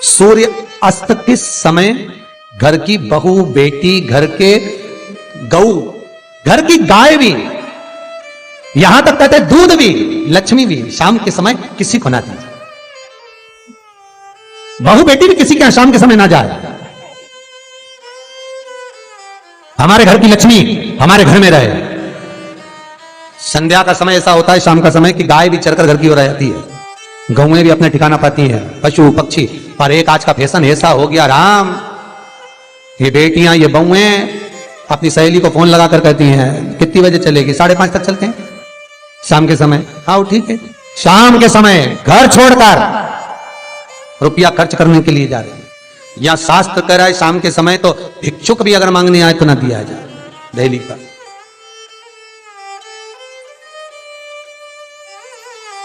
सूर्य अस्त के समय घर की बहू, बेटी, घर के गऊ, घर की गाय भी, यहां तक कहते दूध भी, लक्ष्मी भी शाम के समय किसी को ना दीजिए। बहू बेटी भी किसी के यहां शाम के समय ना जाए। हमारे घर की लक्ष्मी हमारे घर में रहे। संध्या का समय ऐसा होता है, शाम का समय, कि गाय भी चरकर घर की ओर आती है, गौएं भी अपने ठिकाना पाती हैं, पशु पक्षी। पर एक आज का फैशन ऐसा हो गया राम, ये बेटियां, ये बहुएं अपनी सहेली को फोन लगाकर कहती हैं कितनी बजे चलेगी? 5:30 तक चलते हैं शाम के समय। आओ ठीक है। शाम के समय घर छोड़कर रुपया खर्च करने के लिए जा रहे हैं। या शास्त्र कह रहा है शाम के समय तो भिक्षुक भी अगर मांगने आए तो ना दिया जाए। दिल्ली का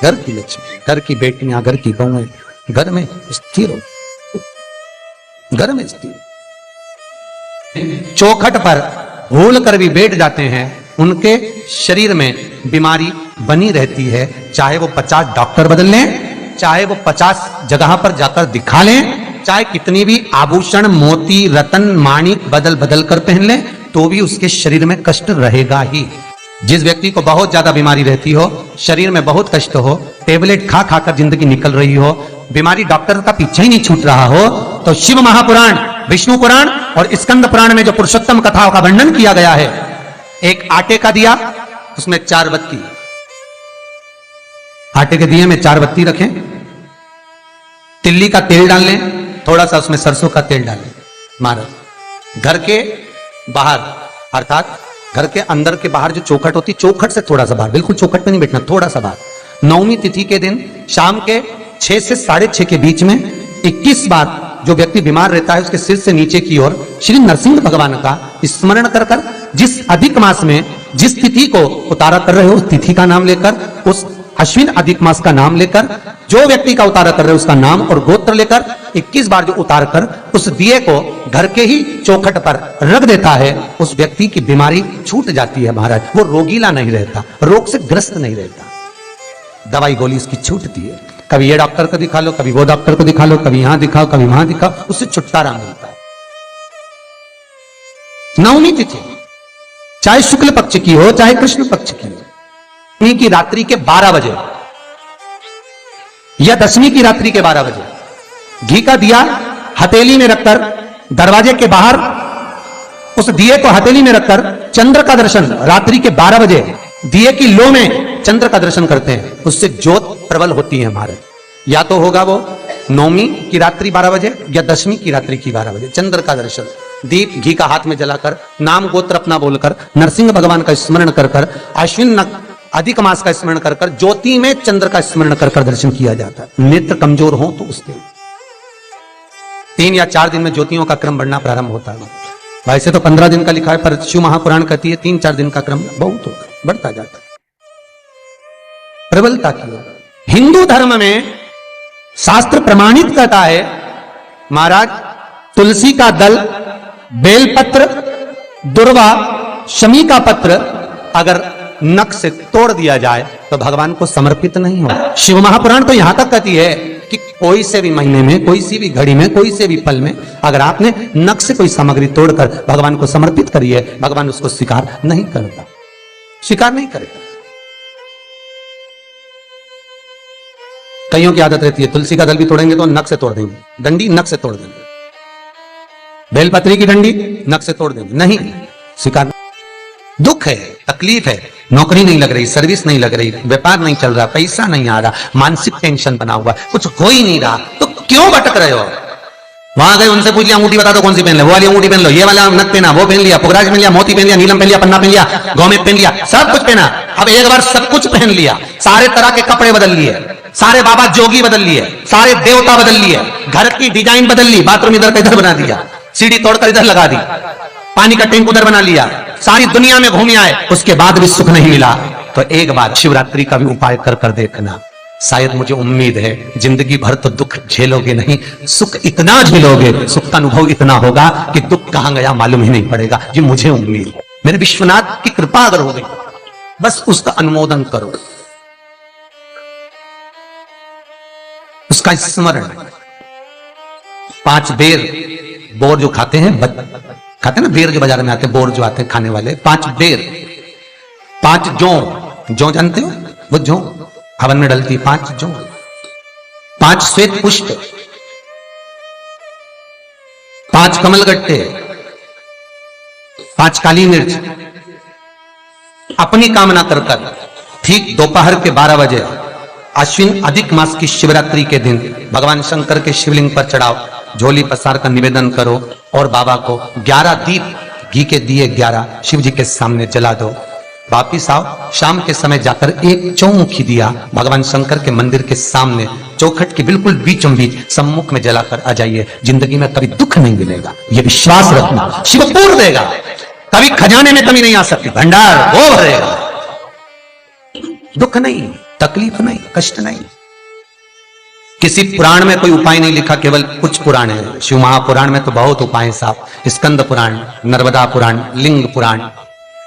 घर की लक्ष्मी, घर की बेटियां, घर की बहुएं घर में स्थिर हो, घर में स्थिर। चौखट पर भूल कर भी बैठ जाते हैं, उनके शरीर में बीमारी बनी रहती है। चाहे वो 50 डॉक्टर बदल लें, चाहे वो 50 जगह पर जाकर दिखा लें, चाहे कितनी भी आभूषण, मोती, रतन, माणिक बदल बदल कर पहन लें, तो भी उसके शरीर में कष्ट रहेगा ही। जिस व्यक्ति को बहुत ज्यादा बीमारी रहती हो, शरीर में बहुत कष्ट हो, टेबलेट खा खाकर जिंदगी निकल रही हो, बीमारी डॉक्टर का पीछा ही नहीं छूट रहा हो, तो शिव महापुराण, विष्णु पुराण और स्कंद पुराण में जो पुरुषोत्तम कथाओं का वर्णन किया गया है, एक आटे का दिया, उसमें 4 बत्ती, आटे के दिए में 4 बत्ती रखें, तिल्ली का तेल डाल लें, थोड़ा सा उसमें सरसों का तेल डालें। महाराज घर के बाहर, अर्थात घर के अंदर के बाहर जो चौखट होती, चौखट से थोड़ा सा बाहर, बिल्कुल चौखट पे नहीं बैठना, थोड़ा सा बाहर, 9वीं तिथि के दिन शाम के 6 से 6:30 के बीच में 21 बार जो व्यक्ति बीमार रहता है उसके सिर से नीचे की ओर श्री नरसिंह भगवान का स्मरण कर कर, जिस अधिक मास में जिस तिथि को उतारा कर रहे हो उस तिथि का नाम लेकर, उस अश्विन अधिक मास का नाम लेकर, जो व्यक्ति का उतारा कर रहे हो उसका नाम और गोत्र लेकर 21 बार जो उतार कर उस दिए को घर के ही चौखट पर रख देता है, उस व्यक्ति की बीमारी छूट जाती है महाराज। वो रोगीला नहीं रहता, रोग से ग्रस्त नहीं रहता, दवाई गोली उसकी छूटती है। कभी ये डॉक्टर को दिखा लो, कभी वो डॉक्टर को दिखा लो, कभी यहां दिखाओ, कभी वहां दिखाओ, उससे छुटकारा मिलता है। 9वीं तिथि चाहे शुक्ल पक्ष की हो चाहे कृष्ण पक्ष की हो, की रात्रि के 12 बजे या 10वीं की रात्रि के 12 बजे घी का दिया हथेली में रखकर दरवाजे के बाहर उस दिए को हथेली में रखकर चंद्र का दर्शन रात्रि के 12 बजे दिए की लो में चंद्र का दर्शन करते हैं, उससे ज्योत प्रबल होती है हमारे। या तो होगा वो 9वीं की रात्रि 12 बजे या 10वीं की रात्रि की 12 बजे चंद्र का दर्शन, दीप घी का हाथ में जलाकर, नाम गोत्र अपना बोलकर, नरसिंह भगवान का स्मरण कर कर, अश्विन अधिक मास का स्मरण कर कर, ज्योति में चंद्र का स्मरण कर कर दर्शन किया जाता है। नेत्र कमजोर हो तो उसके 3 या 4 दिन में ज्योतियों का क्रम बढ़ना प्रारंभ होता है। वैसे तो 15 दिन का लिखा है, पर शिव महापुराण कहती है 3-4 दिन का क्रम बहुत होगा, बढ़ता जाता है प्रबलता की ओर। हिंदू धर्म में शास्त्र प्रमाणित करता है महाराज, तुलसी का दल, बेलपत्र, दुर्वा, शमी का पत्र अगर नख से तोड़ दिया जाए तो भगवान को समर्पित नहीं हो। शिव महापुराण तो यहां तक कहती है कि कोई से भी महीने में, कोई सी भी घड़ी में, कोई से भी पल में अगर आपने नख से कोई सामग्री तोड़कर भगवान को समर्पित करी है, भगवान उसको स्वीकार नहीं करता, स्वीकार नहीं करेगा। कईयों की आदत रहती है तुलसी का दल भी तोड़ेंगे तो नख से तोड़ देंगे, डंडी नख से तोड़ देंगे, बेलपत्री की डंडी नख से तोड़ देंगे, नहीं स्वीकार। दुख है, तकलीफ है, नौकरी नहीं लग रही, सर्विस नहीं लग रही, व्यापार नहीं चल रहा, पैसा नहीं आ रहा, मानसिक टेंशन बना हुआ, कुछ हो ही नहीं रहा, तो क्यों भटक रहे हो? वहां गए उनसे पूछ लिया अंगूठी बता दो कौन सी पहन ले, वो वाली अंगूठी पहन लो, ये वाला नथ पहना, वो पहन लिया, पुगराज पहन लिया, मोती पहन लिया, नीलम पहन लिया, पन्ना पहन लिया, गौमेद पहन लिया, सब कुछ पहना। अब एक बार सब कुछ पहन लिया, सारे तरह के कपड़े बदल लिए, सारे बाबा जोगी बदल लिए, सारे देवता बदल लिए, घर की डिजाइन बदल ली, बाथरूम इधर का इधर बना दिया, सीढ़ी तोड़कर इधर लगा दी, पानी का टैंक उधर बना लिया, सारी दुनिया में घूम आए, उसके बाद भी सुख नहीं मिला, तो एक बार शिवरात्रि का भी उपाय कर कर देखना। शायद मुझे उम्मीद है जिंदगी भर तो दुख झेलोगे नहीं, सुख इतना झेलोगे, सुख का अनुभव इतना होगा कि दुख कहां गया मालूम ही नहीं पड़ेगा। ये मुझे उम्मीद है, मेरे विश्वनाथ की कृपा अगर हो गई, बस उसका अनुमोदन करो, उसका स्मरण। 5 बेर बोर जो खाते हैं, खाते हैं ना बेर जो बाजार में आते हैं, बोर जो आते हैं खाने वाले, 5 बेर, 5 जौ जानते हो, वो जौ हवन में डलती, 5 जौ, 5 श्वेत पुष्प, 5 कमलगट्टे, 5 काली मिर्च, अपनी कामना कर ठीक दोपहर के 12 बजे अश्विन अधिक मास की शिवरात्रि के दिन भगवान शंकर के शिवलिंग पर चढ़ाओ, झोली पसार का निवेदन करो और बाबा को 11 दीप घी के दिए 11 शिव जी के सामने जला दो। वापिस आओ, शाम के समय जाकर एक चौमुखी दिया भगवान शंकर के मंदिर के सामने चौखट के बिल्कुल बीचों बीच सम्मुख में जलाकर आ जाइए। जिंदगी में कभी दुख नहीं मिलेगा, ये विश्वास रखना, शिव पूर्ण देगा, कभी खजाने में कमी नहीं आ सकती, भंडार वो भरेगा। दुख नहीं, तकलीफ नहीं, कष्ट नहीं। किसी पुराण में कोई उपाय नहीं लिखा, केवल कुछ पुराण है। शिव महापुराण में तो बहुत उपाय साहब, स्कंद पुराण, नर्मदा पुराण, लिंग पुराण,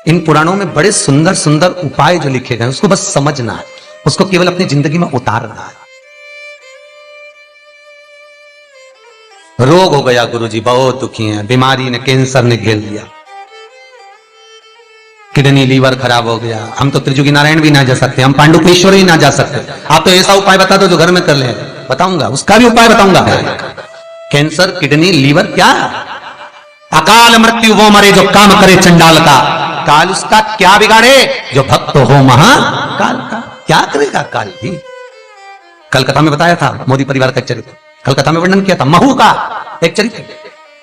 इन पुराणों में बड़े सुंदर सुंदर उपाय जो लिखे गए, उसको बस समझना है, उसको केवल अपनी जिंदगी में उतारना है। रोग हो गया गुरुजी, बहुत दुखी हैं, बीमारी ने, कैंसर ने घेर लिया, किडनी लीवर खराब हो गया, हम तो त्रिजुगी नारायण भी ना जा सकते, हम पांडुकेश्वर ही ना जा सकते, आप तो ऐसा उपाय बता दो जो घर में कर ले। बताऊंगा, उसका भी उपाय बताऊंगा। कैंसर, किडनी, लीवर, क्या अकाल मृत्यु वो मरे जो काम करे चंडाल का, काल उसका क्या बिगाड़े जो भक्त हो महाकाल का। क्या करेगा काल भी। कलकत्ता में बताया था मोदी परिवार का चरित्र, कलकत्ता में वर्णन किया था महू का एक चरित्र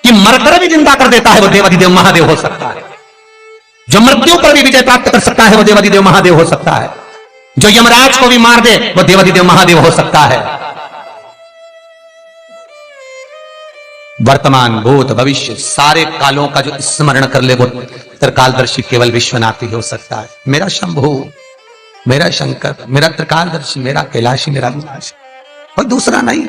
कि मरकर भी जिंदा कर देता है वो देवाधिदेव महादेव हो सकता है, जो मृत्यु पर भी विजय प्राप्त कर सकता है वो देवाधिदेव महादेव हो सकता है, जो यमराज को भी मार दे वो देवाधिदेव महादेव हो सकता है। वर्तमान, भूत, भविष्य सारे कालों का जो स्मरण कर ले वो त्रिकालदर्शी केवल विश्वनाथ ही हो सकता है। मेरा शंभु, मेरा शंकर, मेरा त्रिकालदर्शी, मेरा कैलाशी, मेरा विनाश, और दूसरा नहीं।